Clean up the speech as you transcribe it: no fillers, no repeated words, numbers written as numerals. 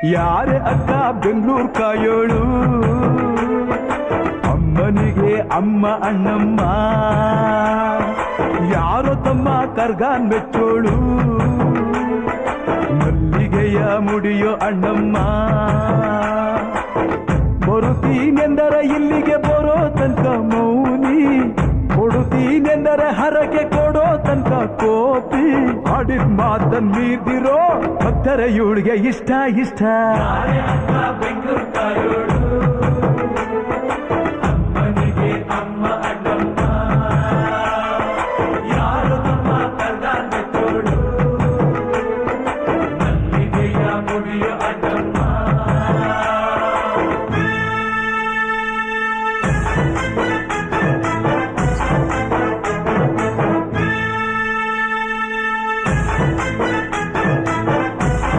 ಯಾರೇ ಅಕ್ಕ ಬೆಂಗಳೂರು ಕಾಯೋಳು, ಅಮ್ಮನಿಗೆ ಅಮ್ಮ ಅಣ್ಣಮ್ಮ, ಯಾರೋ ತಮ್ಮ ಕರ್ಗಾನ್ ಮೆಚ್ಚೋಳು, ಮಲ್ಲಿಗೆಯ ಮುಡಿಯೋ ಅಣ್ಣಮ್ಮ. ಬರುತ್ತೀನೆಂದರೆ ಇಲ್ಲಿಗೆ ಬರೋ ತನಕ ಮೌನಿ, ಕೊಡುತ್ತೀನೆಂದರೆ ಹರಕೆ ಕೊಡೋ ತನಕ ಕೋಪಿ. ಆಡಿದ ಮಾತನ್ ಮೀದಿರೋ ಭಕ್ತರ ಇವಳಿಗೆ ಇಷ್ಟ ಇಷ್ಟ. ಅಮ್ಮನಿಗೆ ಅಮ್ಮ ಅಣ್ಣಮ್ಮ, ಯಾರು ತಮ್ಮ ಕರ್ಗಾನ್ ಮೆಚ್ಚೋಳು, ಮಲ್ಲಿಗೆಯ ಮುಡಿಯೋ